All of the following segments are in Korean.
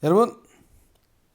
여러분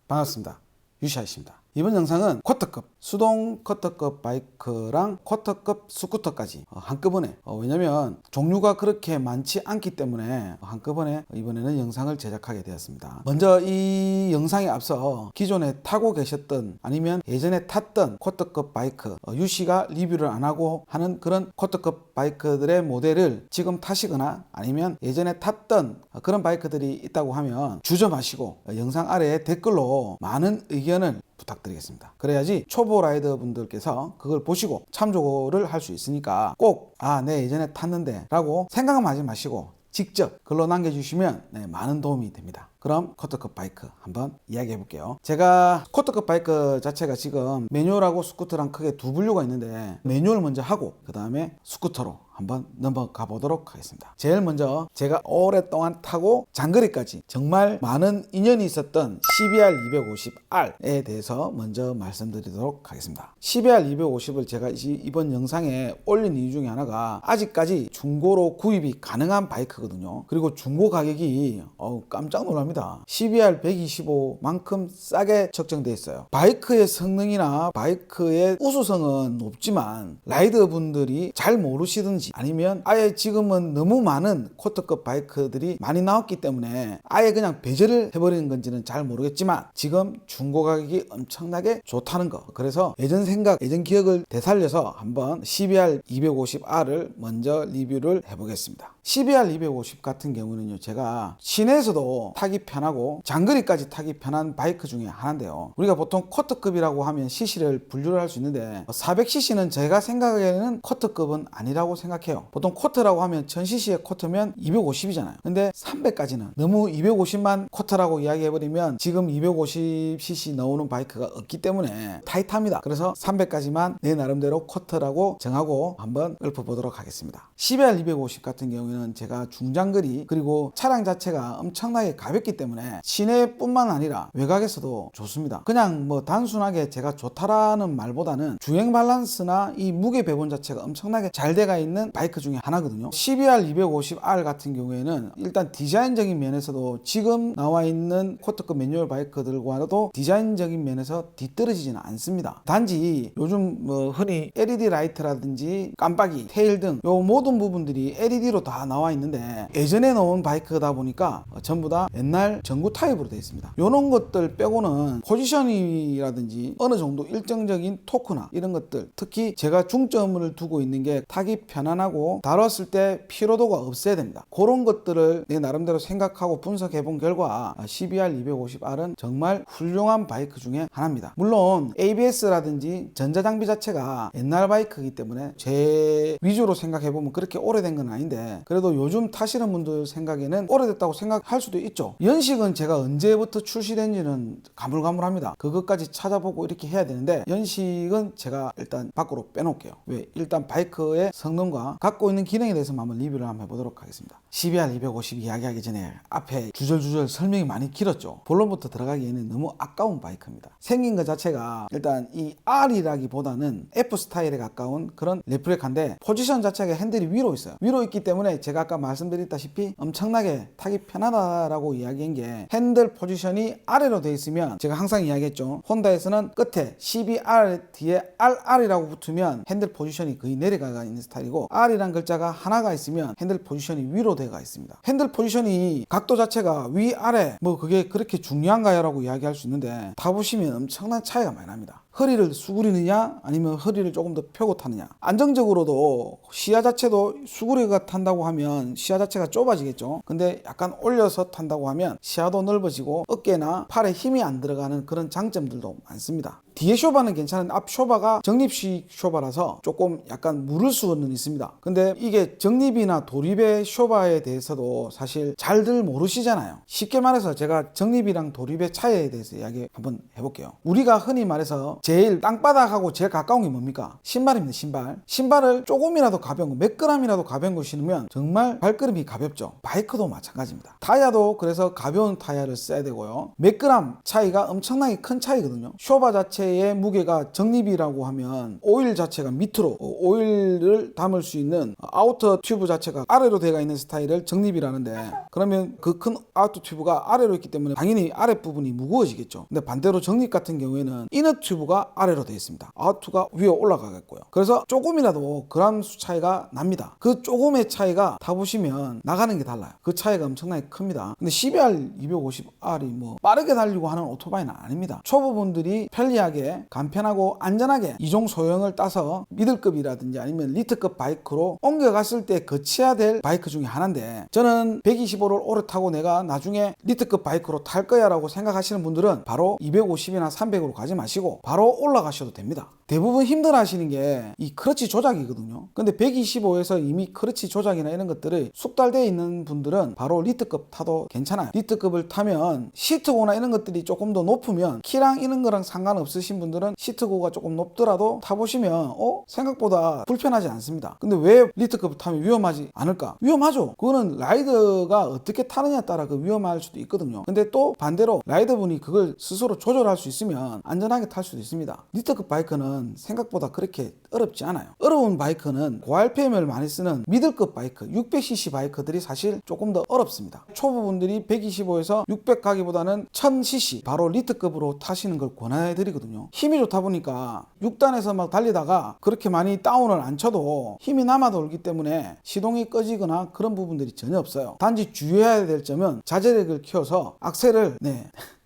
반갑습니다. 유시아씨입니다. 이번 영상은 쿼터급 수동 쿼터급 바이크랑 쿼터급 스쿠터까지 한꺼번에 왜냐면 종류가 그렇게 많지 않기 때문에 한꺼번에 이번에는 영상을 제작하게 되었습니다. 먼저 이 영상에 앞서 기존에 타고 계셨던 아니면 예전에 탔던 쿼터급 바이크 유시가 리뷰를 안 하고 하는 그런 쿼터급 바이크들의 모델을 지금 타시거나 아니면 예전에 탔던 그런 바이크들이 있다고 하면 주저 마시고 영상 아래에 댓글로 많은 의견을 부탁드리겠습니다. 그래야지 초보 라이더 분들께서 그걸 보시고 참조를 할 수 있으니까 꼭 내 예전에 탔는데 라고 생각만 하지 마시고 직접 글로 남겨주시면 많은 도움이 됩니다. 그럼 쿼터급 바이크 한번 이야기해 볼게요. 제가 쿼터급 바이크 자체가 지금 매뉴얼하고 스쿠터랑 크게 두 분류가 있는데 매뉴얼 먼저 하고 그 다음에 스쿠터로 한번 넘어가 보도록 하겠습니다. 제일 먼저 제가 오랫동안 타고 장거리까지 정말 많은 인연이 있었던 CBR250R에 대해서 먼저 말씀드리도록 하겠습니다. CBR250을 제가 이번 영상에 올린 이유 중에 하나가 아직까지 중고로 구입이 가능한 바이크거든요. 그리고 중고 가격이 깜짝 놀랍니다. CBR125만큼 싸게 책정되어 있어요. 바이크의 성능이나 바이크의 우수성은 높지만 라이더 분들이 잘 모르시든지 아니면 아예 지금은 너무 많은 쿼터급 바이크들이 많이 나왔기 때문에 아예 그냥 배제를 해버리는 건지는 잘 모르겠지만 지금 중고 가격이 엄청나게 좋다는 거. 그래서 예전 생각, 예전 기억을 되살려서 한번 CBR250R을 먼저 리뷰를 해보겠습니다. CBR250 같은 경우는요, 제가 시내에서도 타기 편하고 장거리까지 타기 편한 바이크 중에 하나인데요. 우리가 보통 쿼터급이라고 하면 cc를 분류를 할 수 있는데 400cc는 제가 생각하기에는 쿼터급은 아니라고 생각해요. 보통 쿼터라고 하면 1000cc의 쿼터면 250이잖아요. 근데 300까지는 너무 250만 쿼터라고 이야기해버리면 지금 250cc 나오는 바이크가 없기 때문에 타이트합니다. 그래서 300까지만 내 나름대로 쿼터라고 정하고 한번 읊어보도록 하겠습니다. CBR250 같은 경우에는 제가 중장거리 그리고 차량 자체가 엄청나게 가볍기 때문에 시내뿐만 아니라 외곽에서도 좋습니다. 그냥 뭐 단순하게 제가 좋다라는 말보다는 주행 밸런스나 이 무게 배분 자체가 엄청나게 잘 돼가 있는 바이크 중에 하나거든요. CBR250R 같은 경우에는 일단 디자인적인 면에서도 지금 나와 있는 쿼터급 매뉴얼 바이크들과도 디자인적인 면에서 뒤떨어지지는 않습니다. 단지 요즘 뭐 흔히 LED 라이트라든지 깜빡이, 테일 등 요 모든 부분들이 LED로 다 나와 있는데 예전에 나온 바이크다 보니까 전부 다 옛날 전구 타입으로 되어 있습니다. 요런 것들 빼고는 포지셔닝이라든지 어느 정도 일정적인 토크나 이런 것들, 특히 제가 중점을 두고 있는 게 타기 편안하고 다뤘을 때 피로도가 없어야 됩니다. 그런 것들을 내 나름대로 생각하고 분석해 본 결과 CBR250R은 정말 훌륭한 바이크 중에 하나입니다. 물론 ABS라든지 전자장비 자체가 옛날 바이크이기 때문에 제 위주로 생각해 보면 그렇게 오래된 건 아닌데 그래도 요즘 타시는 분들 생각에는 오래됐다고 생각할 수도 있죠. 연식은 제가 언제부터 출시된지는 가물가물합니다. 그것까지 찾아보고 이렇게 해야 되는데 연식은 제가 일단 밖으로 빼놓을게요. 왜? 일단 바이크의 성능과 갖고 있는 기능에 대해서 한번 리뷰를 한번 해보도록 하겠습니다. CBR250 이야기하기 전에 앞에 주절주절 설명이 많이 길었죠. 본론부터 들어가기에는 너무 아까운 바이크입니다. 생긴 것 자체가 일단 이 R이라기보다는 F 스타일에 가까운 그런 레플리카인데 포지션 자체가 핸들이 위로 있어요. 위로 있기 때문에 제가 아까 말씀드렸다시피 엄청나게 타기 편하다라고 이야기한 게 핸들 포지션이 아래로 되어 있으면 제가 항상 이야기했죠. 혼다에서는 끝에 CBR 뒤에 RR이라고 붙으면 핸들 포지션이 거의 내려가 있는 스타일이고 R이란 글자가 하나가 있으면 핸들 포지션이 위로 되어 있습니다. 핸들 포지션이 각도 자체가 위아래 뭐 그게 그렇게 중요한가요? 라고 이야기할 수 있는데 타보시면 엄청난 차이가 많이 납니다. 허리를 수그리느냐 아니면 허리를 조금 더 펴고 타느냐. 안정적으로도 시야 자체도 수그리가 탄다고 하면 시야 자체가 좁아지겠죠. 근데 약간 올려서 탄다고 하면 시야도 넓어지고 어깨나 팔에 힘이 안 들어가는 그런 장점들도 많습니다. 뒤에 쇼바는 괜찮은데 앞 쇼바가 적립식 쇼바라서 조금 약간 물을 수는 있습니다. 근데 이게 적립이나 도립의 쇼바에 대해서도 사실 잘들 모르시잖아요. 쉽게 말해서 제가 적립이랑 도립의 차이에 대해서 이야기 한번 해볼게요. 우리가 흔히 말해서 제일 땅바닥하고 제일 가까운 게 뭡니까? 신발입니다. 신발을 조금이라도 가벼운 거, 몇 그램이라도 가벼운 거 신으면 정말 발걸음이 가볍죠. 바이크도 마찬가지입니다. 타이어도 그래서 가벼운 타이어를 써야 되고요. 몇 그램 차이가 엄청나게 큰 차이거든요. 쇼바 자체 자체의 무게가 적립이라고 하면 오일 자체가 밑으로 오일을 담을 수 있는 아우터 튜브 자체가 아래로 되어 있는 스타일을 적립이라는데, 그러면 그 큰 아우터 튜브가 아래로 있기 때문에 당연히 아랫부분이 무거워지겠죠. 근데 반대로 적립 같은 경우에는 이너 튜브가 아래로 되어 있습니다. 아우터가 위에 올라가겠고요. 그래서 조금이라도 그람 수 차이가 납니다. 그 조금의 차이가 타보시면 나가는 게 달라요. 그 차이가 엄청나게 큽니다. 근데 CBR 250R이 뭐 빠르게 달리고 하는 오토바이는 아닙니다. 초보분들이 편리하게 간편하고 안전하게 이종 소형을 따서 미들급이라든지 아니면 리트급 바이크로 옮겨갔을 때 거쳐야 될 바이크 중에 하나인데, 저는 125를 오래 타고 내가 나중에 리트급 바이크로 탈 거야 라고 생각하시는 분들은 바로 250이나 300으로 가지 마시고 바로 올라가셔도 됩니다. 대부분 힘들어 하시는 게 이 크러치 조작이거든요. 근데 125에서 이미 크러치 조작이나 이런 것들이 숙달되어 있는 분들은 바로 리트급 타도 괜찮아요. 리트급을 타면 시트고나 이런 것들이 조금 더 높으면, 키랑 이런 거랑 상관없으신 분들은 시트고가 조금 높더라도 타보시면 생각보다 불편하지 않습니다. 근데 왜 리트급을 타면 위험하지 않을까? 위험하죠. 그거는 라이더가 어떻게 타느냐에 따라 그 위험할 수도 있거든요. 근데 또 반대로 라이더분이 그걸 스스로 조절할 수 있으면 안전하게 탈 수도 있습니다. 리트급 바이크는 생각보다 그렇게 어렵지 않아요. 어려운 바이크는 고RPM을 많이 쓰는 미들급 바이크, 600cc 바이크들이 사실 조금 더 어렵습니다. 초보분들이 125에서 600 가기보다는 1000cc 바로 리트급으로 타시는 걸 권해드리거든요. 힘이 좋다 보니까 6단에서 막 달리다가 그렇게 많이 다운을 안 쳐도 힘이 남아 돌기 때문에 시동이 꺼지거나 그런 부분들이 전혀 없어요. 단지 주의해야 될 점은 자제력을 키워서 악셀을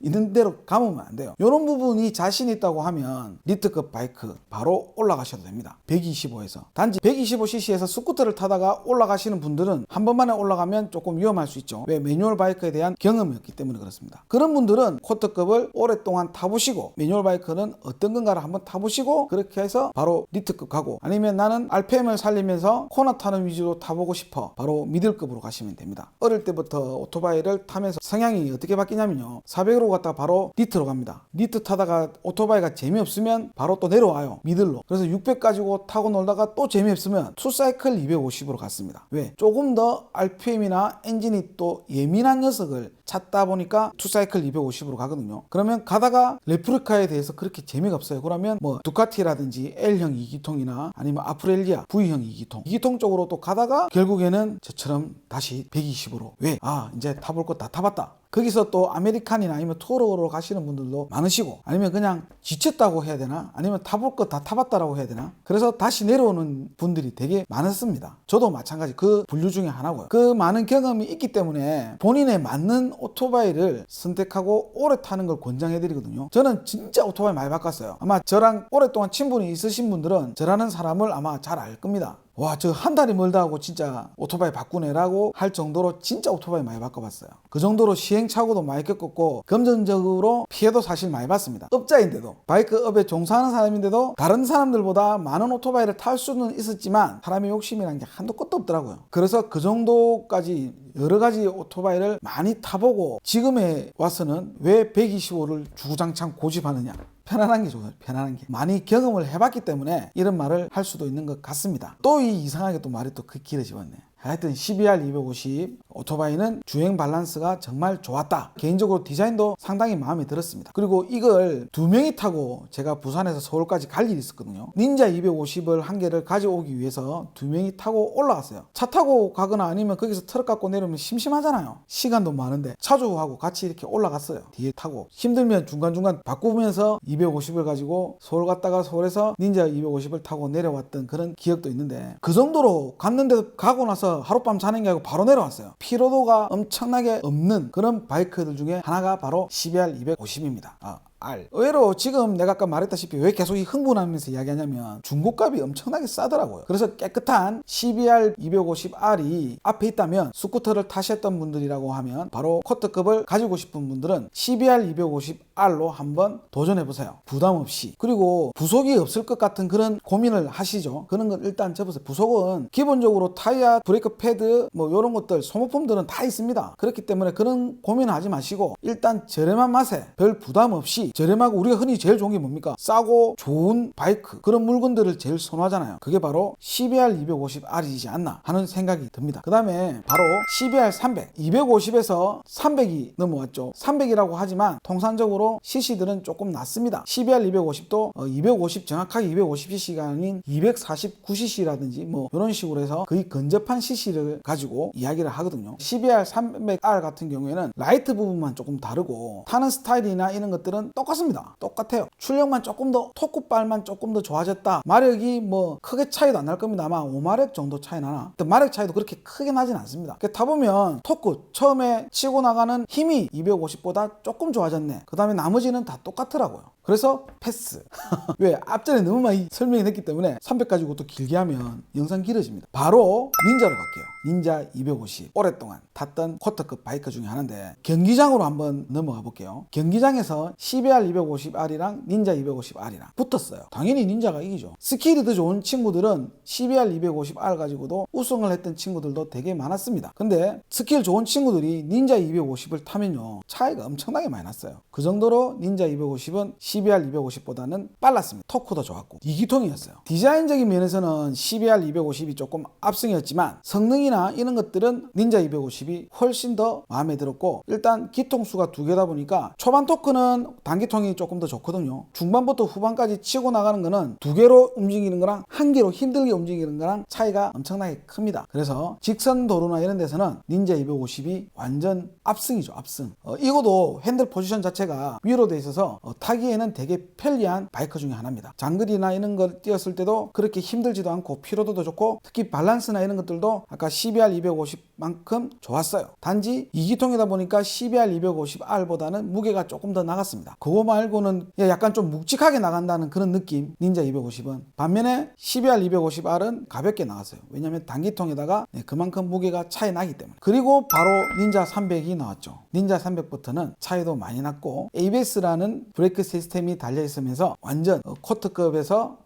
있는 대로 감으면 안 돼요. 이런 부분이 자신 있다고 하면 리트급 바이크 바로 올라가셔도 됩니다. 125에서. 단지 125cc에서 스쿠터를 타다가 올라가시는 분들은 한 번만에 올라가면 조금 위험할 수 있죠. 왜? 매뉴얼 바이크에 대한 경험이 없기 때문에 그렇습니다. 그런 분들은 쿼터급을 오랫동안 타보시고 매뉴얼 바이크는 어떤 건가를 한번 타보시고 그렇게 해서 바로 리트급 가고, 아니면 나는 RPM을 살리면서 코너 타는 위주로 타보고 싶어, 바로 미들급으로 가시면 됩니다. 어릴 때부터 오토바이를 타면서 성향이 어떻게 바뀌냐면요, 400으로 갔다가 바로 리트로 갑니다. 리트 타다가 오토바이가 재미없으면 바로 또 내려와요, 미들로. 그래서 600 가지고 타고 놀다가 또 재미없으면 투사이클 250으로 갔습니다. 왜? 조금 더 RPM이나 엔진이 또 예민한 녀석을 찾다 보니까 투사이클 250으로 가거든요. 그러면 가다가 레프리카에 대해서 그렇게 재미가 없어요. 그러면 뭐 두카티라든지 L형 2기통이나 아니면 아프렐리아 V형 2기통 쪽으로 또 가다가 결국에는 저처럼 다시 120으로. 왜? 이제 타볼 거 다 타봤다. 거기서 또 아메리칸이나 아니면 투어로 가시는 분들도 많으시고, 아니면 그냥 지쳤다고 해야 되나, 아니면 타볼 거 다 타봤다라고 해야 되나, 그래서 다시 내려오는 분들이 되게 많았습니다. 저도 마찬가지 그 분류 중에 하나고요. 그 많은 경험이 있기 때문에 본인에 맞는 오토바이를 선택하고 오래 타는 걸 권장해 드리거든요. 저는 진짜 오토바이 많이 바꿨어요. 아마 저랑 오랫동안 친분이 있으신 분들은 저라는 사람을 아마 잘 알 겁니다. 와, 저 한 달이 멀다 하고 진짜 오토바이 바꾸네라고 할 정도로 진짜 오토바이 많이 바꿔봤어요. 그 정도로 시행착오도 많이 겪었고 금전적으로 피해도 사실 많이 봤습니다. 업자인데도, 바이크 업에 종사하는 사람인데도 다른 사람들보다 많은 오토바이를 탈 수는 있었지만 사람의 욕심이라는 게 한도 끝도 없더라고요. 그래서 그 정도까지 여러 가지 오토바이를 많이 타보고 지금에 와서는 왜 125를 주구장창 고집하느냐, 편안한 게 좋아요. 편안한 게. 많이 경험을 해봤기 때문에 이런 말을 할 수도 있는 것 같습니다. 또 이 이상하게 또 말이 또 그 길어지었네. 하여튼 CBR 250 오토바이는 주행 밸런스가 정말 좋았다. 개인적으로 디자인도 상당히 마음에 들었습니다. 그리고 이걸 2명이 타고 제가 부산에서 서울까지 갈 일이 있었거든요. 닌자 250을 한 개를 가져오기 위해서 2명이 타고 올라갔어요. 차 타고 가거나 아니면 거기서 트럭 갖고 내려오면 심심하잖아요. 시간도 많은데 차주하고 같이 이렇게 올라갔어요. 뒤에 타고. 힘들면 중간중간 바꾸면서 250을 가지고 서울 갔다가 서울에서 닌자 250을 타고 내려왔던 그런 기억도 있는데, 그 정도로 갔는데도 가고 나서 하룻밤 자는 게 아니고 바로 내려왔어요. 피로도가 엄청나게 없는 그런 바이크들 중에 하나가 바로 CBR 250입니다. 의외로 지금 내가 아까 말했다시피 왜 계속 흥분하면서 이야기하냐면 중고값이 엄청나게 싸더라고요. 그래서 깨끗한 CBR 250R이 앞에 있다면, 스쿠터를 타셨던 분들이라고 하면 바로 쿼터급을 가지고 싶은 분들은 CBR 250R로 한번 도전해보세요. 부담 없이. 그리고 부속이 없을 것 같은 그런 고민을 하시죠. 그런 건 일단 접으세요. 부속은 기본적으로 타이어, 브레이크 패드 뭐 이런 것들 소모품들은 다 있습니다. 그렇기 때문에 그런 고민을 하지 마시고 일단 저렴한 맛에 별 부담 없이 저렴하고 우리가 흔히 제일 좋은 게 뭡니까? 싸고 좋은 바이크, 그런 물건들을 제일 선호하잖아요. 그게 바로 CBR 250R이지 않나 하는 생각이 듭니다. 그 다음에 바로 CBR 300, 250에서 300이 넘어왔죠. 300이라고 하지만 통상적으로 CC들은 조금 낮습니다. CBR 250도 250, 정확하게 250cc가 아닌 249cc라든지 뭐 이런 식으로 해서 거의 근접한 CC를 가지고 이야기를 하거든요. CBR 300R 같은 경우에는 라이트 부분만 조금 다르고 타는 스타일이나 이런 것들은 똑같습니다. 똑같아요. 출력만 조금 더, 토크발만 조금 더 좋아졌다. 마력이 뭐 크게 차이도 안 날 겁니다. 아마 5마력 정도 차이 나나? 마력 차이도 그렇게 크게 나진 않습니다. 타보면 토크 처음에 치고 나가는 힘이 250보다 조금 좋아졌네. 그 다음에 나머지는 다 똑같더라고요. 그래서 패스. 왜? 앞전에 너무 많이 설명이 됐기 때문에 300 가지고 또 길게 하면 영상 길어집니다. 바로 닌자로 갈게요. 닌자 250. 오랫동안 탔던 쿼터급 바이크 중에 하나인데 경기장으로 한번 넘어가 볼게요. 경기장에서 CBR 250R이랑 닌자 250R이랑 붙었어요. 당연히 닌자가 이기죠. 스킬이 더 좋은 친구들은 CBR 250R 가지고도 우승을 했던 친구들도 되게 많았습니다. 근데 스킬 좋은 친구들이 닌자 250을 타면요, 차이가 엄청나게 많이 났어요. 그 정도로 닌자 250은 CBR 250보다는 빨랐습니다. 토크도 좋았고 2기통이었어요. 디자인적인 면에서는 CBR 250이 조금 압승이었지만 성능이나 이런 것들은 닌자 250이 훨씬 더 마음에 들었고, 일단 기통수가 2개다 보니까 초반 토크는 단기통이 조금 더 좋거든요. 중반부터 후반까지 치고 나가는 거는 2개로 움직이는 거랑 1개로 힘들게 움직이는 거랑 차이가 엄청나게 큽니다. 그래서 직선 도로나 이런 데서는 닌자 250이 완전 압승이죠. 압승. 이거도 핸들 포지션 자체가 위로 돼 있어서 타기에는 되게 편리한 바이크 중에 하나입니다. 장거리나 이런 걸 뛰었을 때도 그렇게 힘들지도 않고 피로도도 좋고, 특히 밸런스나 이런 것들도 아까 CBR 250만큼 좋았어요. 단지 2기통이다 보니까 CBR 250R보다는 무게가 조금 더 나갔습니다. 그거 말고는 약간 좀 묵직하게 나간다는 그런 느낌, 닌자 250은. 반면에 CBR 250R은 가볍게 나갔어요. 왜냐하면 단기통에다가 그만큼 무게가 차이 나기 때문에. 그리고 바로 닌자 300이 나왔죠. 닌자 300부터는 차이도 많이 났고 ABS라는 브레이크 시스템이 달려 있으면서 완전 쿼터급에서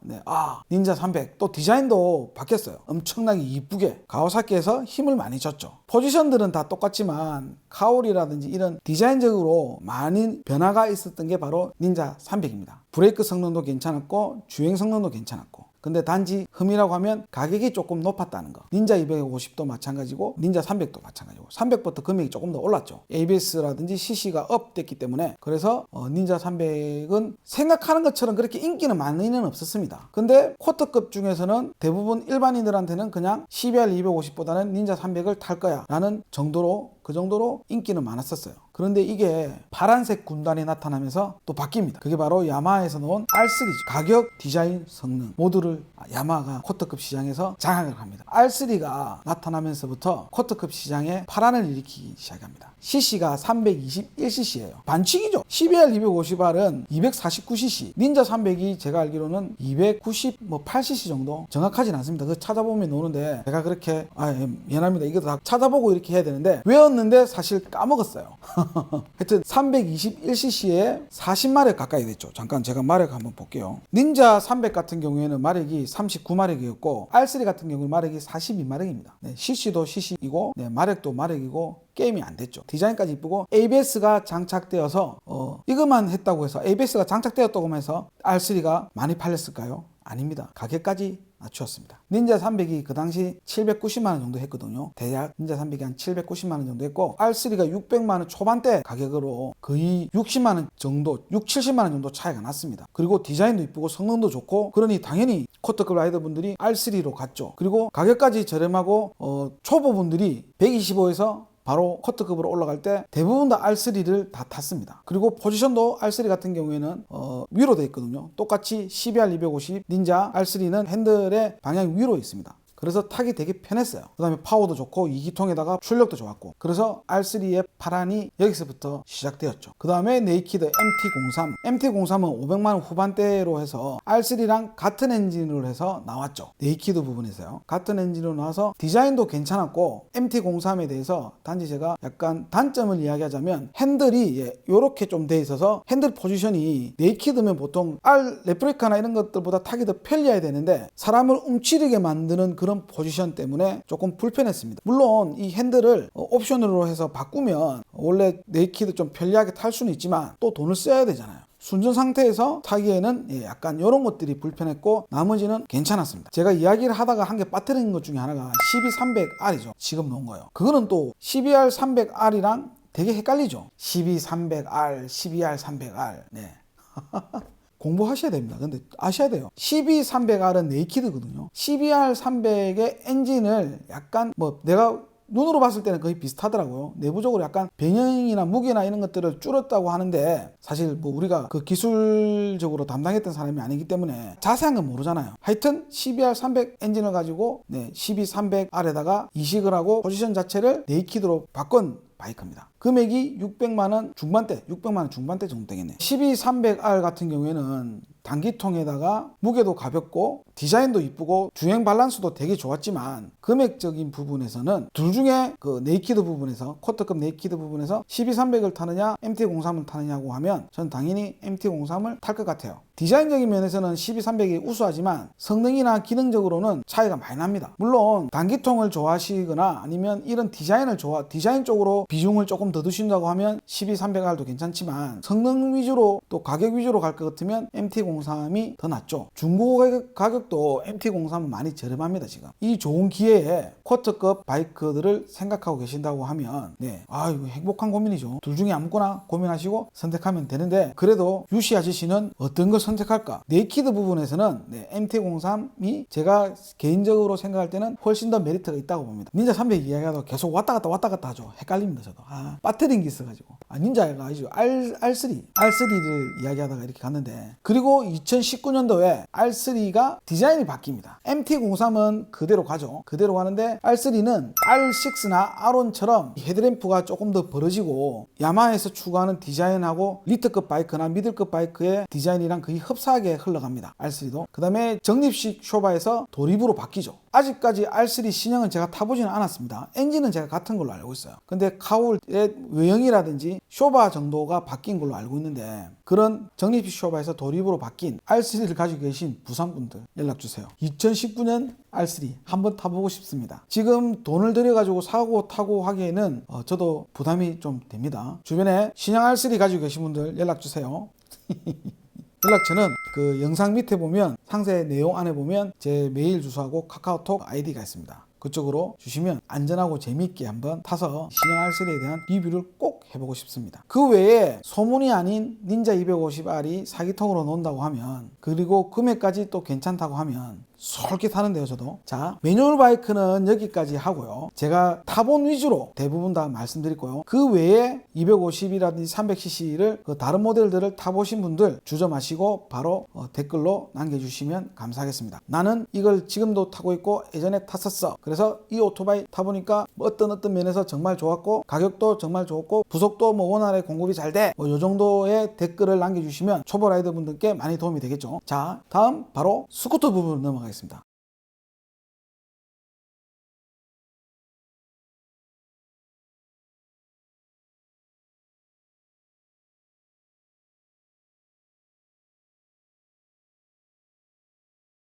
닌자 300 또 디자인도 바뀌었어요. 엄청나게 이쁘게 가와사키에서 힘을 많이 줬죠. 포지션들은 다 똑같지만 카울이라든지 이런 디자인적으로 많은 변화가 있었던 게 바로 닌자 300입니다. 브레이크 성능도 괜찮았고 주행 성능도 괜찮았고, 근데 단지 흠이라고 하면 가격이 조금 높았다는 거. 닌자 250도 마찬가지고 닌자 300도 마찬가지고, 300부터 금액이 조금 더 올랐죠. ABS라든지 CC가 업 됐기 때문에. 그래서 닌자 300은 생각하는 것처럼 그렇게 인기는 많이는 없었습니다. 근데 쿼터급 중에서는 대부분 일반인들한테는 그냥 CBR 250보다는 닌자 300을 탈 거야 라는 정도로, 그 정도로 인기는 많았었어요. 그런데 이게 파란색 군단이 나타나면서 또 바뀝니다. 그게 바로 야마하에서 나온 R3죠. 가격, 디자인, 성능 모두를 야마하가 쿼터급 시장에서 장악을 합니다. R3가 나타나면서부터 쿼터급 시장에 파란을 일으키기 시작합니다. CC가 321cc예요. 반칙이죠. CBR 250R은 249cc, 닌자 300이 제가 알기로는 298cc 정도, 정확하진 않습니다. 그거 찾아보면 나오는데 제가 그렇게 미안합니다. 이거 다 찾아보고 이렇게 해야 되는데 외웠는데 사실 까먹었어요. 하여튼 321cc에 40마력 가까이 됐죠. 잠깐 제가 마력 한번 볼게요. 닌자 300 같은 경우에는 마력이 39마력이었고 R3 같은 경우는 마력이 42마력입니다. CC도 CC이고 마력도 마력이고 게임이 안 됐죠. 디자인까지 이쁘고 ABS가 장착되어서 이것만 했다고 해서, ABS가 장착되었다고 해서 R3가 많이 팔렸을까요? 아닙니다. 가격까지 낮추었습니다. 닌자 300이 그 당시 790만원 정도 했거든요. 대략 닌자 300이 한 790만원 정도 했고 R3가 600만원 초반대 가격으로 거의 60만원 정도, 70만원 정도 차이가 났습니다. 그리고 디자인도 이쁘고 성능도 좋고, 그러니 당연히 쿼터급 라이더분들이 R3로 갔죠. 그리고 가격까지 저렴하고 초보분들이 125에서 바로 쿼터급으로 올라갈 때 대부분 다 R3를 다 탔습니다. 그리고 포지션도 R3 같은 경우에는 위로 되어 있거든요. 똑같이 CBR 250 닌자 R3는 핸들의 방향이 위로 있습니다. 그래서 타기 되게 편했어요. 그 다음에 파워도 좋고 2기통에다가 출력도 좋았고, 그래서 R3의 파란이 여기서부터 시작되었죠. 그 다음에 네이키드 MT03. MT03은 500만원 후반대로 해서 R3랑 같은 엔진으로 해서 나왔죠. 네이키드 부분에서요. 같은 엔진으로 나와서 디자인도 괜찮았고, MT03에 대해서 단지 제가 약간 단점을 이야기하자면 핸들이 이렇게 좀 돼 있어서 핸들 포지션이 네이키드면 보통 R 레프리카나 이런 것들보다 타기 더 편리해야 되는데 사람을 움츠리게 만드는 그런 포지션 때문에 조금 불편했습니다. 물론 이 핸들을 옵션으로 해서 바꾸면 원래 네이키드 좀 편리하게 탈 수는 있지만 또 돈을 써야 되잖아요. 순전 상태에서 타기에는 약간 이런 것들이 불편했고 나머지는 괜찮았습니다. 제가 이야기를 하다가 한 개 빠뜨린 것 중에 하나가 12300R이죠. 지금 놓은 거예요. 그거는 또 12R300R이랑 되게 헷갈리죠. 12300R, 12R300R. 네. 공부하셔야 됩니다. 근데 아셔야 돼요. 12300R은 네이키드거든요. 12R300의 엔진을 약간 뭐 내가 눈으로 봤을 때는 거의 비슷하더라고요. 내부적으로 약간 변형이나 무게나 이런 것들을 줄였다고 하는데 사실 뭐 우리가 그 기술적으로 담당했던 사람이 아니기 때문에 자세한 건 모르잖아요. 하여튼 12R300 엔진을 가지고 12300R에다가 이식을 하고 포지션 자체를 네이키드로 바꾼 바이크입니다. 금액이 600만원 중반대, 600만원 중반대 정도 되겠네. 12300R 같은 경우에는 단기통에다가 무게도 가볍고 디자인도 이쁘고 주행 밸런스도 되게 좋았지만 금액적인 부분에서는 둘 중에 그 네이키드 부분에서 쿼터급 네이키드 부분에서 12300을 타느냐 MT-03을 타느냐고 하면 전 당연히 MT-03을 탈 것 같아요. 디자인적인 면에서는 12300이 우수하지만 성능이나 기능적으로는 차이가 많이 납니다. 물론 단기통을 좋아하시거나 아니면 이런 디자인 쪽으로 비중을 조금 더 두신다고 하면 12300R도 괜찮지만 성능 위주로 또 가격 위주로 갈 것 같으면 MT-03이 더 낫죠. 중고 가격도 MT-03은 많이 저렴합니다. 지금 이 좋은 기회에 쿼터급 바이크들을 생각하고 계신다고 하면 이거 행복한 고민이죠. 둘 중에 아무거나 고민하시고 선택하면 되는데 그래도 유시 아저씨는 어떤 걸 선택할까? 네이키드 부분에서는 MT-03이 제가 개인적으로 생각할 때는 훨씬 더 메리트가 있다고 봅니다. 닌자 300 이야기하다 계속 왔다 갔다 하죠. 헷갈립니다. 저도 빠뜨린 게 있어가지고 닌자가 아니죠. R3를 이야기하다가 이렇게 갔는데 그리고 2019년도에 R3가 디자인이 바뀝니다. MT-03은 그대로 가죠. 그대로 가는데 R3는 R6나 R1처럼 헤드램프가 조금 더 벌어지고 야마하에서 추구하는 디자인하고 리트급 바이크나 미들급 바이크의 디자인이랑 거의 흡사하게 흘러갑니다. R3도. 그 다음에 적립식 쇼바에서 도립으로 바뀌죠. 아직까지 R3 신형은 제가 타보지는 않았습니다. 엔진은 제가 같은 걸로 알고 있어요. 근데 카울의 외형이라든지 쇼바 정도가 바뀐 걸로 알고 있는데 그런 적립식 쇼바에서 도립으로 바뀐 R3를 가지고 계신 부산분들 연락주세요. 2019년 R3 한번 타보고 싶습니다. 지금 돈을 들여가지고 사고 타고 하기에는 저도 부담이 좀 됩니다. 주변에 신형 R3 가지고 계신 분들 연락주세요. 연락처는 그 영상 밑에 보면 상세 내용 안에 보면 제 메일 주소하고 카카오톡 아이디가 있습니다. 그쪽으로 주시면 안전하고 재미있게 한번 타서 신형 R3에 대한 리뷰를 꼭 해보고 싶습니다. 그 외에 소문이 아닌 닌자 250R이 사기통으로 논다고 하면 그리고 금액까지 또 괜찮다고 하면 솔깃하는데요. 저도. 자, 매뉴얼 바이크는 여기까지 하고요. 제가 타본 위주로 대부분 다 말씀드릴 거예요. 그 외에 250이라든지 300cc를 그 다른 모델들을 타보신 분들 주저마시고 바로 댓글로 남겨주시면 감사하겠습니다. 나는 이걸 지금도 타고 있고 예전에 탔었어. 그래서 이 오토바이 타보니까 어떤 면에서 정말 좋았고 가격도 정말 좋았고 부속도 뭐 원활하게 공급이 잘 돼. 요 정도의 댓글을 남겨주시면 초보 라이더 분들께 많이 도움이 되겠죠. 자, 다음 바로 스쿠터 부분 넘어가겠습니다.